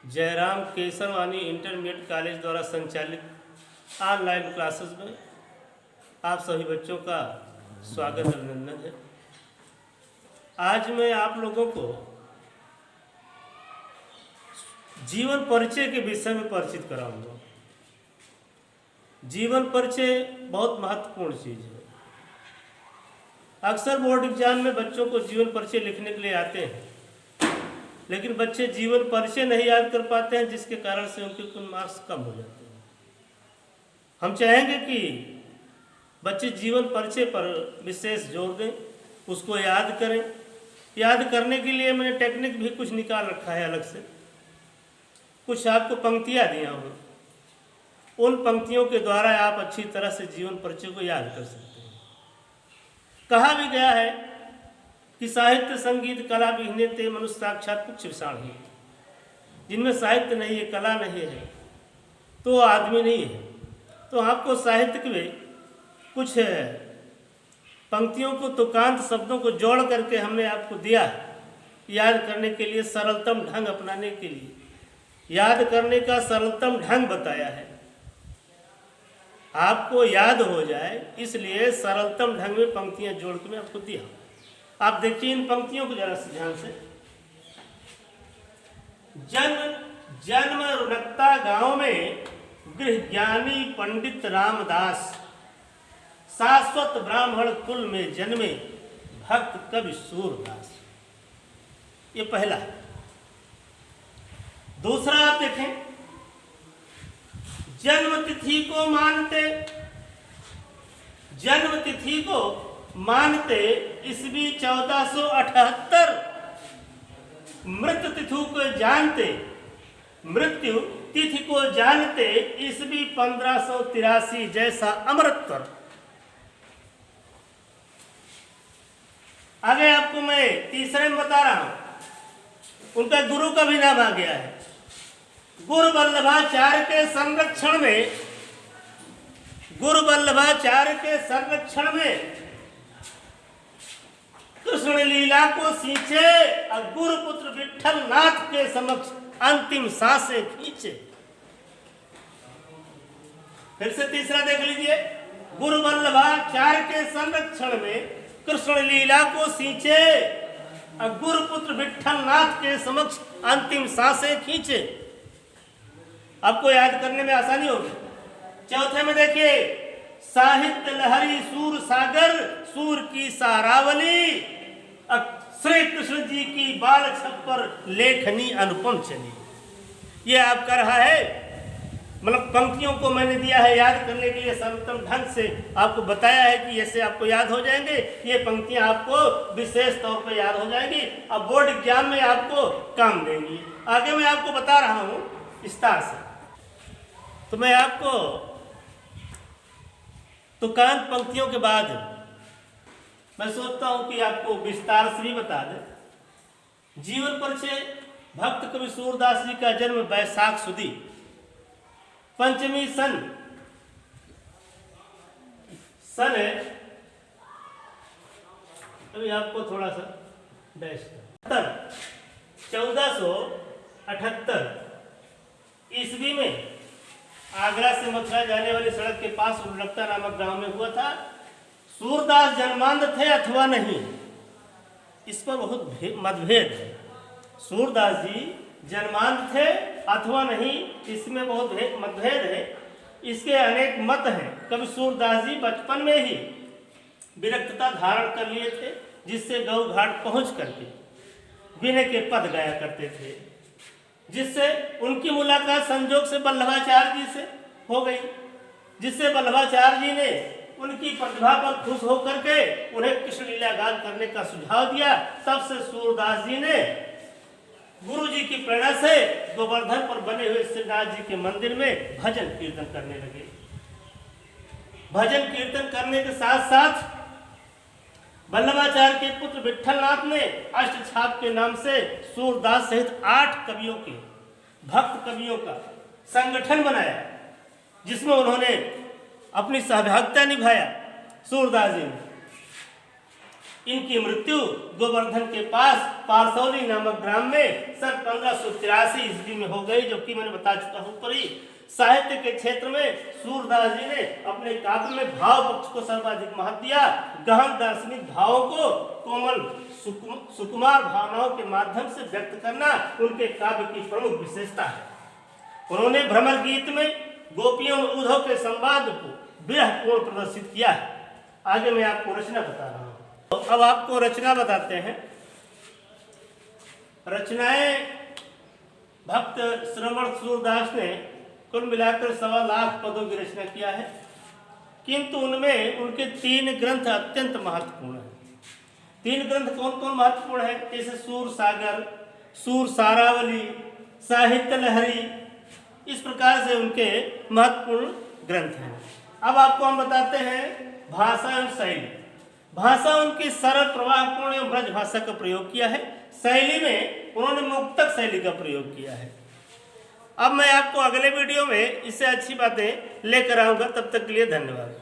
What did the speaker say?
Jairam Kesarwani intermediate college द्वारा संचालित online classes में आप सभी बच्चों का स्वागत अभिनंदन है। आज मैं आप लोगों को जीवन परिचय के विषय में परिचित कराऊंगा। जीवन परिचय बहुत महत्वपूर्ण चीज़ है। अक्सर बोर्ड एग्जाम में बच्चों को जीवन परिचय लिखने के लिए आते हैं, लेकिन बच्चे जीवन परिचय नहीं याद कर पाते हैं, जिसके कारण से उनके कुल मार्क्स कम हो जाते हैं। हम चाहेंगे कि बच्चे जीवन परिचय पर विशेष जोर दें, उसको याद करें। याद करने के लिए मैंने टेक्निक भी कुछ निकाल रखा है अलग से। कुछ आपको पंक्तियाँ दिया हूँ, उन पंक्तियों के द्वारा आप अच्छी तरह से जीवन परिचय को याद कर सकते हैं। कहा भी गया है कि साहित्य संगीत कला विहीने ते मनुष्य साक्षात पुच्छ विषाण है। जिनमें साहित्य नहीं है, कला नहीं है, तो आदमी नहीं है। तो आपको साहित्य में कुछ पंक्तियों को, तुकांत शब्दों को जोड़ करके हमने आपको दिया याद करने के लिए, सरलतम ढंग अपनाने के लिए। याद करने का सरलतम ढंग बताया है, आपको याद हो जाए इसलिए सरलतम ढंग में पंक्तियां जोड़ के मैं आपको दिया। आप देखिए इन पंक्तियों को जरा से ध्यान से। जन्म रुनकता गांव में गृह ज्ञानी पंडित रामदास, शाश्वत ब्राह्मण कुल में जन्मे भक्त कवि सूरदास। ये पहला है। दूसरा आप देखें, जन्म तिथि को मानते ईस्वी 1478, मृत्यु तिथि को जानते ईस्वी 1583 जैसा अमृतत्व। आगे आपको मैं तीसरे में बता रहा हूं, उनका गुरु का भी नाम आ गया है। गुरु वल्लभाचार्य के संरक्षण में कृष्ण लीला को सींचे और गुरुपुत्र विठल नाथ के समक्ष अंतिम सांसें खींचे। फिर से तीसरा देख लीजिए, गुरु वल्लभाचार्य के संरक्षण में कृष्ण लीला को सींचे और गुरुपुत्र विठल नाथ के समक्ष अंतिम सांसें खींचे। आपको याद करने में आसानी होगी। चौथे में देखिए, साहित्य लहरी सूर सागर, सूर की सारावली, श्री कृष्ण जी की बाल छप्पर लेखनी अनुपम चली। ये आपका रहा है, मतलब पंक्तियों को मैंने दिया है याद करने के लिए सर्वोत्तम ढंग से। आपको बताया है कि ऐसे आपको याद हो जाएंगे, ये पंक्तियां आपको विशेष तौर पे याद हो जाएंगी। अब बोर्ड एग्जाम में आपको काम देंगी। आगे मैं आपको बता रहा हूं विस्तार से। तो मैं आपको तुकांत पंक्तियों के बाद मैं सोचता हूं कि आपको विस्तार से भी बता दें। जीवन परिचय, भक्त कवि सूरदास जी का जन्म बैसाख सुदी पंचमी सन है। अभी आपको थोड़ा सा डैश 1478 ईस्वी में आगरा से मथुरा जाने वाली सड़क के पास रुनकता नामक गांव में हुआ था। सूरदास जन्मांध थे अथवा नहीं, इस पर बहुत मतभेद है। सूरदास जी जन्मांध थे अथवा नहीं, इसमें बहुत मतभेद है। इसके अनेक मत हैं। कवि सूरदास जी बचपन में ही विरक्तता धारण कर लिए थे, जिससे गौ घाट पहुंच करके विनय के पद गाया करते थे, जिससे उनकी मुलाकात संजोग से वल्लभाचार्य जी से हो गई, जिससे वल्लभाचार्य जी ने उनकी प्रतिभा पर खुश होकर के उन्हें कृष्ण लीला गान करने का सुझाव दिया। तब से सूरदास जी ने गुरु जी की प्रेरणा से गोवर्धन पर बने हुए श्रीनाथ जी के मंदिर में भजन कीर्तन करने लगे। भजन कीर्तन करने के साथ साथ वल्लभाचार्य के पुत्र विठलनाथ ने अष्टछाप के नाम से सूरदास सहित 8 कवियों के, भक्त कवियों का संगठन बनाया, जिसमें उन्होंने अपनी सहभागिता निभाया। सूरदास जी ने इनकी मृत्यु गोवर्धन के पास पारसौली नामक ग्राम में सन 1583 ईस्वी में हो गई, जो कि मैंने बता चुका हूं ऊपर ही। साहित्य के क्षेत्र में सूरदास जी ने अपने काव्य में भाव पक्ष को सर्वाधिक महत्व दिया। गहन दार्शनिक भावों को कोमल सुकुमार भावनाओं के माध्यम से व्यक्त करना उनके काव्य की प्रमुख विशेषता है। उन्होंने भ्रमर गीत में गोपियों और उद्धव के संवाद को विरहपूर्ण प्रदर्शित किया है। आगे मैं आपको रचना बता रहा हूँ। तो अब आपको रचना बताते हैं। रचनाएं भक्त श्रवण सूरदास ने कुल मिलाकर 1.25 लाख पदों की रचना किया है, किंतु उनमें उनके 3 ग्रंथ अत्यंत महत्वपूर्ण हैं। 3 ग्रंथ कौन कौन महत्वपूर्ण है? जैसे सूर सागर, सूर सारावली, साहित्य लहरी, इस प्रकार से उनके महत्वपूर्ण ग्रंथ हैं। अब आपको हम बताते हैं भाषा एवं शैली। भाषा उनकी सरल प्रवाहपूर्ण एवं ब्रज भाषा का प्रयोग किया है। शैली में उन्होंने मुक्तक शैली का प्रयोग किया है। अब मैं आपको अगले वीडियो में इससे अच्छी बातें लेकर आऊंगा। तब तक के लिए धन्यवाद।